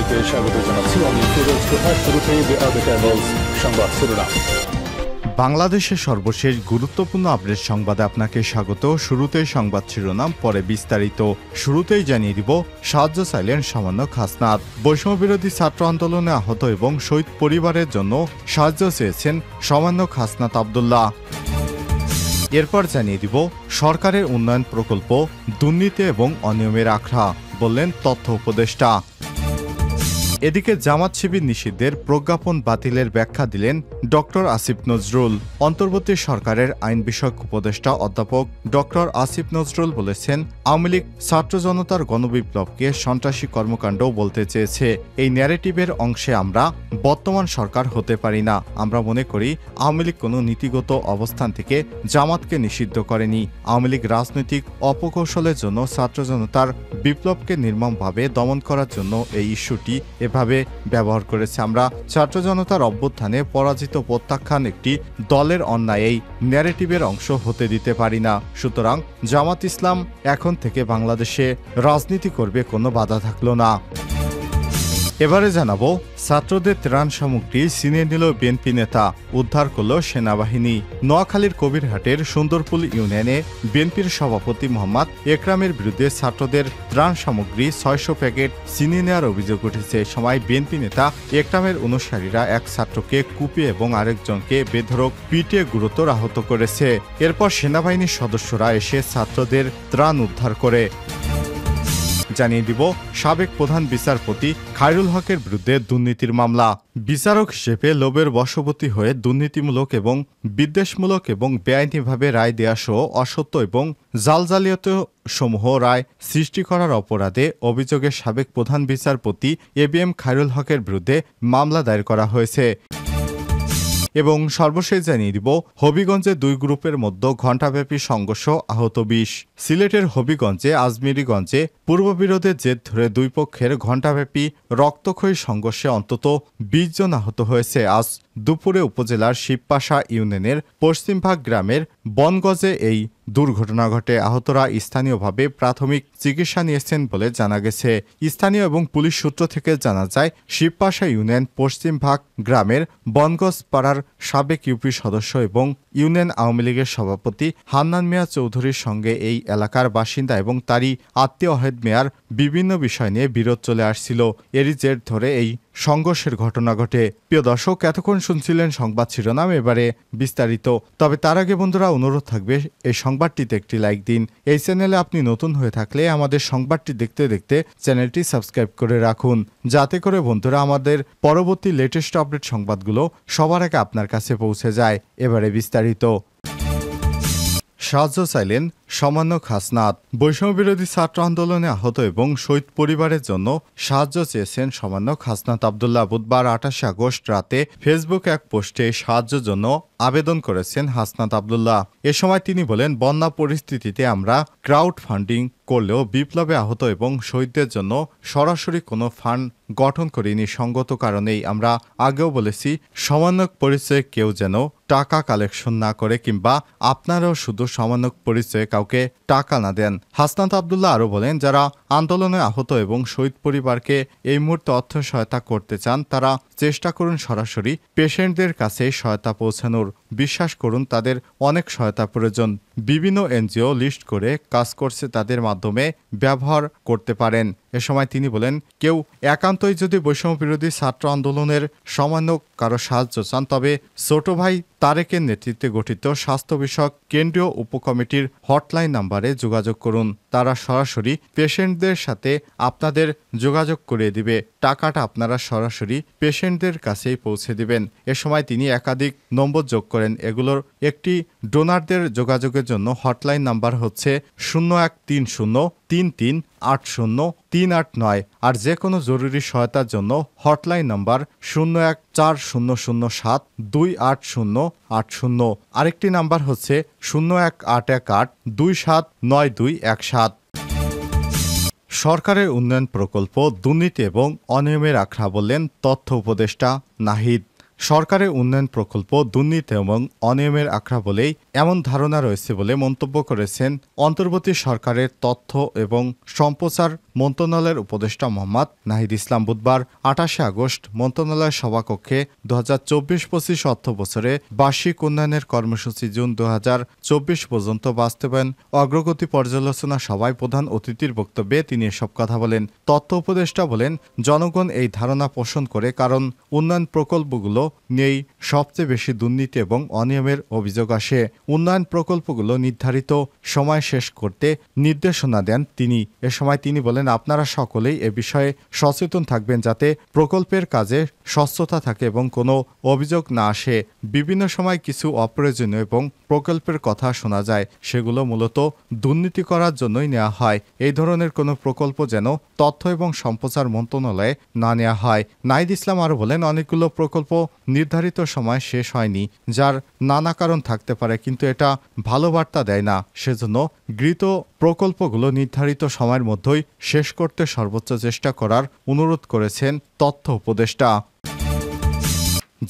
সবাইকে স্বাগত জানাচ্ছি। আমি ফিরোজ তোহার। শুরুতেই সংবাদ শিরোনাম। বাংলাদেশের সর্বশেষ গুরুত্বপূর্ণ আপডেট সংবাদে আপনাকে স্বাগত। শুরুতেই সংবাদ শিরোনাম, পরে বিস্তারিত। শুরুতেই জানিয়ে দিব, সাহায্য চাইলেন সমন্বয়ক হাসনাত। বৈষম্যবিরোধী ছাত্র আন্দোলনে আহত এবং শহীদ পরিবারের জন্য সাহায্য চেয়েছেন সমন্বয়ক হাসনাত আব্দুল্লাহ। এরপর জানিয়ে দিব, সরকারের উন্নয়ন প্রকল্প দুর্নীতি এবং অনিয়মের আখড়া, বললেন তথ্য উপদেষ্টা। এদিকে জামাত শিবির নিষিদ্ধের প্রজ্ঞাপন বাতিলের ব্যাখ্যা দিলেন ডক্টর আসিফ নজরুল। অন্তর্বর্তী সরকারের আইন বিষয়ক উপদেষ্টা অধ্যাপক ডক্টর আসিফ নজরুল বলেছেন, আওয়ামী লীগ ছাত্র জনতার গণবিপ্লবকে সন্ত্রাসী কর্মকাণ্ড বলতে চেয়েছে। এই ন্যারেটিভের অংশে আমরা বর্তমান সরকার হতে পারি না। আমরা মনে করি আওয়ামী লীগ কোনো নীতিগত অবস্থান থেকে জামাতকে নিষিদ্ধ করেনি। আওয়ামী লীগ রাজনৈতিক অপকৌশলের জন্য ছাত্র জনতার বিপ্লবকে নির্মমভাবে দমন করার জন্য এই ইস্যুটি এভাবে ব্যবহার করেছে। আমরা ছাত্র জনতার অভ্যুত্থানে পরাজিত প্রত্যাখ্যান একটি দলের অন্যায় এই ন্যারেটিভের অংশ হতে দিতে পারি না। সুতরাং জামাত ইসলাম এখন থেকে বাংলাদেশে রাজনীতি করবে, কোনো বাধা থাকলো না। এবারে জানাবো, ছাত্রদের ত্রাণ সামগ্রী ছিনিয়ে নিল বিএনপি নেতা, উদ্ধার করল সেনাবাহিনী। নোয়াখালীর কবিরহাটের সুন্দরপুল ইউনিয়নে বিএনপির সভাপতি মোহাম্মদ একরামের বিরুদ্ধে ছাত্রদের ত্রাণ সামগ্রী ৬০০ প্যাকেট ছিনিয়ে নেওয়ার অভিযোগ উঠেছে। এ সময় বিএনপি নেতা একরামের অনুসারীরা এক ছাত্রকে কুপিয়ে এবং আরেকজনকে বেধড়ক পিটিয়ে গুরুতর আহত করেছে। এরপর সেনাবাহিনীর সদস্যরা এসে ছাত্রদের ত্রাণ উদ্ধার করে। জানিয়ে দিব, সাবেক প্রধান বিচারপতি খায়রুল হকের বিরুদ্ধে দুর্নীতির মামলা। বিচারক হিসেবে লোভের বশবর্তী হয়ে দুর্নীতিমূলক এবং বিদ্বেষমূলক এবং বেআইনিভাবে রায় দেয়া সহ অসত্য এবং জালজালিয়াত সমূহ রায় সৃষ্টি করার অপরাধে অভিযোগে সাবেক প্রধান বিচারপতি এবিএম খায়রুল হকের বিরুদ্ধে মামলা দায়ের করা হয়েছে। এবং সর্বশেষ জানিয়ে দিব, হবিগঞ্জে দুই গ্রুপের মধ্যে ঘণ্টাব্যাপী সংঘর্ষ, আহত ২০। সিলেটের হবিগঞ্জে আজমিরিগঞ্জে পূর্ববিরোধের জের ধরে দুই পক্ষের ঘণ্টাব্যাপী রক্তক্ষয়ী সংঘর্ষে অন্তত ২০ জন আহত হয়েছে। আজ দুপুরে উপজেলার শিবপাশা ইউনিয়নের পশ্চিমভাগ গ্রামের বনগজে এই দুর্ঘটনা ঘটে। আহতরা স্থানীয়ভাবে প্রাথমিক চিকিৎসা নিয়েছেন বলে জানা গেছে। স্থানীয় এবং পুলিশ সূত্র থেকে জানা যায়, শিবপাশা ইউনিয়ন পশ্চিমভাগ গ্রামের বনগজ পাড়ার সাবেক ইউপি সদস্য এবং ইউনিয়ন আওয়ামী লীগের সভাপতি হান্নান মিয়া চৌধুরীর সঙ্গে এই এলাকার বাসিন্দা এবং তারই আত্মীয় অহেদ মিয়ার বিভিন্ন বিষয় নিয়ে বিরোধ চলে আসছিল। এরই জের ধরে এই সংঘর্ষের ঘটনা ঘটে। প্রিয় দর্শক, এতক্ষণ শুনছিলেন সংবাদ শিরোনাম, এবারে বিস্তারিত। তবে তার আগে বন্ধুরা, অনুরোধ থাকবে এই সংবাদটিতে একটি লাইক দিন। এই চ্যানেলে আপনি নতুন হয়ে থাকলে আমাদের সংবাদটি দেখতে দেখতে চ্যানেলটি সাবস্ক্রাইব করে রাখুন, যাতে করে বন্ধুরা আমাদের পরবর্তী লেটেস্ট আপডেট সংবাদগুলো সবার আগে আপনার কাছে পৌঁছে যায়। এবারে বিস্তারিত। সাহায্য চাইলেন সমন্বয়ক হাসনাত। বৈষম্যবিরোধী ছাত্র আন্দোলনে আহত এবং শহীদ পরিবারের জন্য সাহায্য চেয়েছেন সমন্বয়ক হাসনাত আব্দুল্লাহ। বুধবার ২৮ আগস্ট রাতে ফেসবুকে এক পোস্টে সাহায্যের জন্য আবেদন করেছেন হাসনাত আব্দুল্লাহ। এ সময় তিনি বলেন, বন্যা পরিস্থিতিতে আমরা ক্রাউড ফান্ডিং করলেও বিপ্লবে আহত এবং শহীদদের জন্য সরাসরি কোনো ফান্ড গঠন করিনি। সঙ্গত কারণেই আমরা আগেও বলেছি, সমন্বয়ক পরিচয়ে কেউ যেন টাকা কালেকশন না করে, কিংবা আপনারাও শুধু সমন্বয়ক পরিচয়ে কাউকে টাকা না দেন। হাসনাত আব্দুল্লাহ আরও বলেন, যারা আন্দোলনে আহত এবং শহীদ পরিবারকে এই মুহূর্তে অর্থ সহায়তা করতে চান, তারা চেষ্টা করুন সরাসরি পেশেন্টদের কাছে সহায়তা পৌঁছানোর। বিশ্বাস করুন, তাদের অনেক সহায়তা প্রয়োজন। বিভিন্ন এনজিও লিস্ট করে কাজ করছে, তাদের মাধ্যমে ব্যবহার করতে পারেন। এ সময় তিনি বলেন, কেউ একান্তই যদি বৈষম্য বিরোধী ছাত্র আন্দোলনের সমন্বয়ক কারো সাহায্য চান, তবে ছোট ভাই তারেকের নেতৃত্বে গঠিত স্বাস্থ্য বিষয়ক কেন্দ্রীয় উপকমিটির হটলাইন নাম্বারে যোগাযোগ করুন। তারা সরাসরি পেশেন্টদের সাথে আপনাদের যোগাযোগ করিয়ে দিবে। টাকাটা আপনারা সরাসরি পেশেন্টদের কাছেই পৌঁছে দিবেন। এ সময় তিনি একাধিক নম্বর যোগ করেন। এগুলোর একটি ডোনারদের যোগাযোগের জন্য হটলাইন নাম্বার হচ্ছে 0130338038৯, আর যে কোনো জরুরি সহায়তার জন্য হটলাইন নাম্বার 0140072808০। আরেকটি নাম্বার হচ্ছে 018182792217। সরকারের উন্নয়ন প্রকল্প দুর্নীতি এবং অনিয়মের আখড়া, বললেন তথ্য উপদেষ্টা নাহিদ। সরকারের উন্নয়ন প্রকল্প দুর্নীতি এবং অনিয়মের আখড়া বলেই এমন ধারণা রয়েছে বলে মন্তব্য করেছেন অন্তর্বর্তী সরকারের তথ্য এবং সম্প্রচার মন্ত্রণালয়ের উপদেষ্টা মোহাম্মদ নাহিদ ইসলাম। বুধবার ২৮ আগস্ট মন্ত্রণালয়ের সভাকক্ষে ২০২৪-২৫ অর্থ বছরে বার্ষিক উন্নয়নের কর্মসূচি জুন ২০২৪ পর্যন্ত বাস্তবায়ন অগ্রগতি পর্যালোচনা সভায় প্রধান অতিথির বক্তব্যে তিনি এসব কথা বলেন। তথ্য উপদেষ্টা বলেন, জনগণ এই ধারণা পোষণ করে কারণ উন্নয়ন প্রকল্পগুলো নিয়েই সবচেয়ে বেশি দুর্নীতি এবং অনিয়মের অভিযোগ আসে। উন্নয়ন প্রকল্পগুলো নির্ধারিত সময় শেষ করতে নির্দেশনা দেন তিনি। এ সময় তিনি বলেন, আপনারা সকলেই এ বিষয়ে সচেতন থাকবেন যাতে প্রকল্পের কাজে স্বচ্ছতা থাকে এবং কোনো অভিযোগ না আসে। বিভিন্ন সময় কিছু অপ্রয়োজনীয় এবং প্রকল্পের কথা শোনা যায়, সেগুলো মূলত দুর্নীতি করার জন্যই নেওয়া হয়। এই ধরনের কোনো প্রকল্প যেন তথ্য এবং সম্প্রচার মন্ত্রণালয়ে না নেওয়া হয়। নাহিদ ইসলাম আরও বলেন, অনেকগুলো প্রকল্প নির্ধারিত সময় শেষ হয়নি, যার নানা কারণ থাকতে পারে, কিন্তু এটা ভালো বার্তা দেয় না। সেজন্য গৃহীত প্রকল্পগুলো নির্ধারিত সময়ের মধ্যেই শেষ করতে সর্বোচ্চ চেষ্টা করার অনুরোধ করেছেন তথ্য উপদেষ্টা।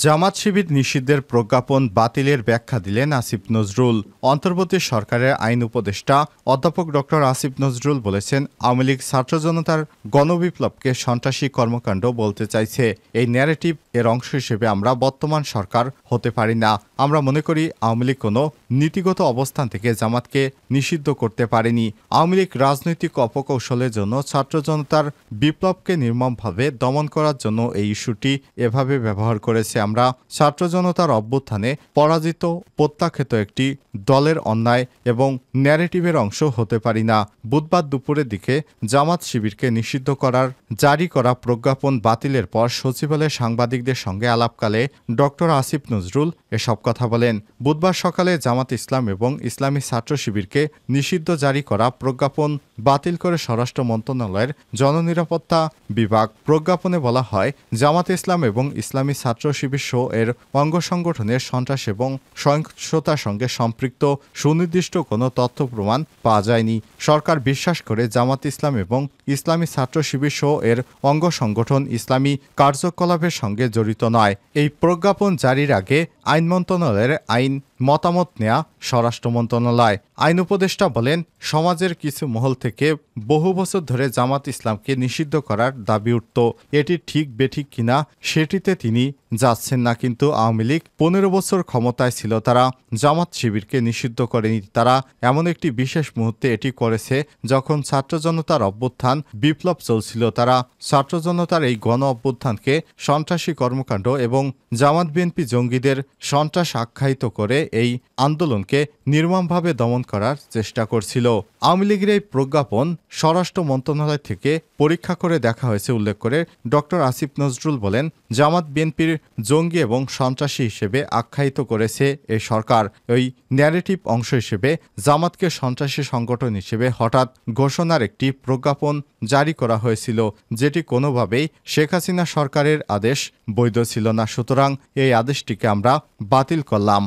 জামাত শিবির নিষিদ্ধের প্রজ্ঞাপন বাতিলের ব্যাখ্যা দিলেন আসিফ নজরুল। অন্তর্বর্তী সরকারের আইন উপদেষ্টা অধ্যাপক ডক্টর আসিফ নজরুল বলেছেন, আওয়ামী লীগ ছাত্র জনতার গণবিপ্লবকে সন্ত্রাসী কর্মকাণ্ড বলতে চাইছে। এই ন্যারেটিভ এর অংশ হিসেবে আমরা বর্তমান সরকার হতে পারি না। আমরা মনে করি আওয়ামী লীগ কোনো নীতিগত অবস্থান থেকে জামাতকে নিষিদ্ধ করতে পারেনি। আওয়ামী লীগ রাজনৈতিক অপকৌশলের জন্য ছাত্র জনতার বিপ্লবকে নির্মমভাবে দমন করার জন্য এই ইস্যুটি এভাবে ব্যবহার করেছে। আমরা ছাত্র জনতার অভ্যুত্থানে পরাজিত প্রত্যাখ্যাত একটি দলের অন্যায় এবং ন্যারেটিভের অংশ হতে পারি না। বুধবার দুপুরের দিকে জামাত শিবিরকে নিষিদ্ধ করার জারি করা প্রজ্ঞাপন বাতিলের পর সচিবালয়ে সাংবাদিকদের সঙ্গে আলাপকালে ডক্টর আসিফ নজরুল এসব কথা বলেন। বুধবার সকালে জামাত ইসলাম এবং ইসলামী ছাত্র শিবিরকে নিষিদ্ধ জারি করা প্রজ্ঞাপন বাতিল করে স্বরাষ্ট্র মন্ত্রণালয়ের জননিরাপত্তা বিভাগ। প্রজ্ঞাপনে বলা হয়, জামাত ইসলাম এবং ইসলামী ছাত্র শিবির এর অঙ্গ সংগঠনের সন্ত্রাস এবং সহিংসতার সঙ্গে সম্পৃক্ত সুনির্দিষ্ট কোনো তথ্য প্রমাণ পাওয়া যায়নি। সরকার বিশ্বাস করে জামাত ইসলাম এবং ইসলামী ছাত্র শিবির এর অঙ্গ সংগঠন ইসলামী কার্যকলাপের সঙ্গে জড়িত নয়। এই প্রজ্ঞাপন জারির আগে আইন মন্ত্রণালয়ের আইন মতামত নেয়া স্বরাষ্ট্র মন্ত্রণালয়। আইন উপদেষ্টা বলেন, সমাজের কিছু মহল থেকে বহু বছর ধরে জামাত ইসলামকে নিষিদ্ধ করার দাবি উঠত। এটি ঠিক বেঠিক কিনা সেটিতে তিনি যাচ্ছেন না, কিন্তু আওয়ামী লীগ 15 বছর ক্ষমতায় ছিল, তারা জামাত শিবিরকে নিষিদ্ধ করেনি। তারা এমন একটি বিশেষ মুহূর্তে এটি করেছে যখন ছাত্র জনতার অভ্যুত্থান বিপ্লব চলছিল। তারা ছাত্র জনতার এই গণ অভ্যুত্থানকে সন্ত্রাসী কর্মকাণ্ড এবং জামাত বিএনপি জঙ্গিদের সন্ত্রাস আখ্যায়িত করে এই আন্দোলনকে নির্মমভাবে দমন করার চেষ্টা করছিল। আওয়ামী লীগের এই প্রজ্ঞাপন স্বরাষ্ট্র মন্ত্রণালয় থেকে পরীক্ষা করে দেখা হয়েছে উল্লেখ করে ডক্টর আসিফ নজরুল বলেন, জামাত বিএনপির জঙ্গি এবং সন্ত্রাসী হিসেবে আখ্যায়িত করেছে এই সরকার। ওই ন্যারেটিভ অংশ হিসেবে জামাতকে সন্ত্রাসী সংগঠন হিসেবে হঠাৎ ঘোষণার একটি প্রজ্ঞাপন জারি করা হয়েছিল, যেটি কোনোভাবেই শেখ হাসিনা সরকারের আদেশ বৈধ ছিল না। সুতরাং এই আদেশটিকে আমরা বাতিল করলাম।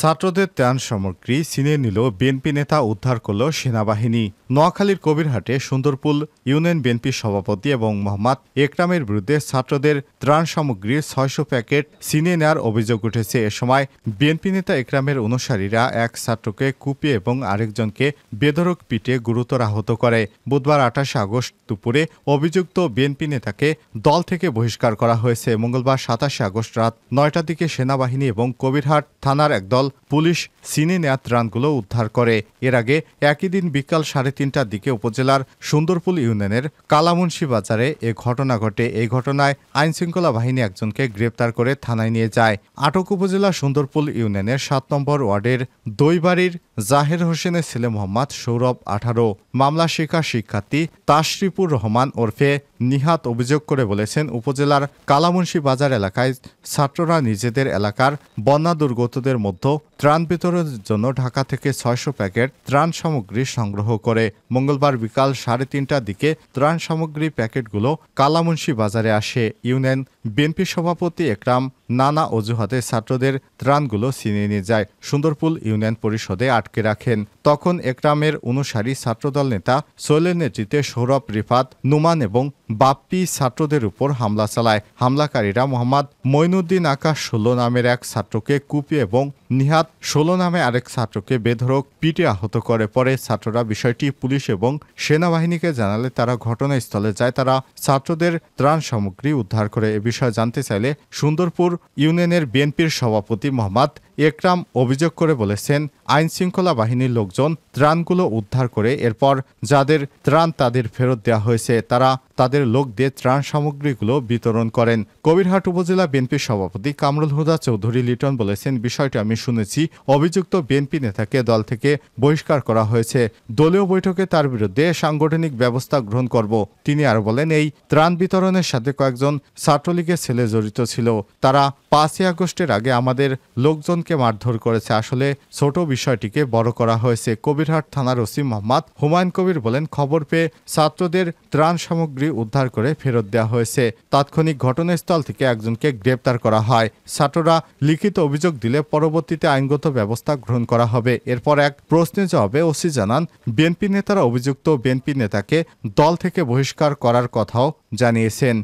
ছাত্রদের ত্রাণ সামগ্রী ছিনিয়ে নিল বিএনপি নেতা, উদ্ধার করল সেনাবাহিনী। নোয়াখালীর কবিরহাটে সুন্দরপুল ইউনিয়ন বিএনপির সভাপতি এবং মোহাম্মদ একরামের বিরুদ্ধে ছাত্রদের ত্রাণ সামগ্রীর ৬০০ প্যাকেট ছিনিয়ে নেওয়ার অভিযোগ উঠেছে। এ সময় বিএনপি নেতা একরামের অনুসারীরা এক ছাত্রকে কুপিয়ে এবং আরেকজনকে বেধড়ক পিটে গুরুতর আহত করে। বুধবার ২৮ আগস্ট দুপুরে অভিযুক্ত বিএনপি নেতাকে দল থেকে বহিষ্কার করা হয়েছে। মঙ্গলবার ২৭ আগস্ট রাত ৯টার দিকে সেনাবাহিনী এবং কবিরহাট থানার একদল পুলিশ ছিনিয়ে নেওয়া ত্রাণগুলো উদ্ধার করে। এর আগে একই দিন বিকাল ৩:৩০টার দিকে উপজেলার সুন্দরপুল ইউনিয়নের কালামুন্সি বাজারে এ ঘটনা ঘটে। এই ঘটনায় আইনশৃঙ্খলা বাহিনী একজনকে গ্রেপ্তার করে থানায় নিয়ে যায়। আটক উপজেলা সুন্দরপুল ইউনিয়নের ৭ নম্বর ওয়ার্ডের দইবাড়ির জাহের হোসেনের ছেলে মোহাম্মদ সৌরভ ১৮। মামলা শিক্ষার্থী তাশরিফুর রহমান ওরফে নিহাত অভিযোগ করে বলেছেন, উপজেলার কালামুন্সি বাজার এলাকায় ছাত্ররা নিজেদের এলাকার বন্যা দুর্গতদের মধ্যে ত্রাণ বিতরণের জন্য ঢাকা থেকে ৬০০ প্যাকেট ত্রাণ সামগ্রী সংগ্রহ করে। মঙ্গলবার বিকাল ৩:৩০টার দিকে ত্রাণ সামগ্রী প্যাকেটগুলো কালামুন্সি বাজারে আসে। ইউনিয়ন বিএনপি সভাপতি একরাম নানা অজুহাতে ছাত্রদের ত্রাণগুলো ছিনিয়ে নিয়ে যায়। সুন্দরপুর ইউনিয়ন পরিষদে আটকে রাখেন। তখন একরামের অনুসারী ছাত্রদল নেতা সোহেলের নেতৃত্বে সৌরভ, রিফাত, নুমান এবং বাপ্পি ছাত্রদের উপর হামলা চালায়। হামলাকারীরা মোহাম্মদ মঈনুদ্দিন আকাশ 16 নামের এক ছাত্রকে কুপিয়ে এবং নিহাত 16 নামে আরেক ছাত্রকে বেধড়ক পিটে আহত করে। পরে ছাত্ররা বিষয়টি পুলিশ এবং সেনাবাহিনীকে জানালে তারা ঘটনাস্থলে যায়। তারা ছাত্রদের ত্রাণ সামগ্রী উদ্ধার করে। এ বিষয়ে জানতে চাইলে সুন্দরপুর ইউনিয়নের বিএনপির সভাপতি মোহাম্মদ একরাম অভিযোগ করে বলেছেন, আইন শৃঙ্খলা বাহিনীর লোকজন ত্রাণগুলো উদ্ধার করে এরপর যাদের ত্রাণ তাদের ফেরত দেওয়া হয়েছে, তারা তাদের লোক দিয়ে ত্রাণ সামগ্রীগুলো বিতরণ করেন। কবিরহাট উপজেলা বিএনপির সভাপতি কামরুল হুদা চৌধুরী লিটন বলেছেন, বিষয়টি আমি শুনেছি। অভিযুক্ত বিএনপি নেতাকে দল থেকে বহিষ্কার করা হয়েছে। দলীয় বৈঠকে তার বিরুদ্ধে সাংগঠনিক ব্যবস্থা গ্রহণ করব। তিনি আরো বলেন, এই ত্রাণ বিতরণের সাথে কয়েকজন ছাত্রলীগের ছেলে জড়িত ছিল। তারা 5ই আগস্টের আগে আমাদের লোকজনকে মারধর করেছে। আসলে ছোট বিষয়টিকে বড় করা হয়েছে। কবিরহাট থানার ওসি মোহাম্মদ হুমায়ুন কবির বলেন, খবর পেয়ে ছাত্রদের ত্রাণ সামগ্রী উদ্ধার করে ফেরত দেওয়া হয়েছে। তাৎক্ষণিক ঘটনাস্থল থেকে একজনকে গ্রেপ্তার করা হয়। ছাত্ররা লিখিত অভিযোগ দিলে পরবর্তীতে আইনগত ব্যবস্থা গ্রহণ করা হবে। এরপর এক প্রশ্নের জবাবে ওসি জানান, বিএনপি নেতারা অভিযুক্ত বিএনপি নেতাকে দল থেকে বহিষ্কার করার কথাও জানিয়েছেন।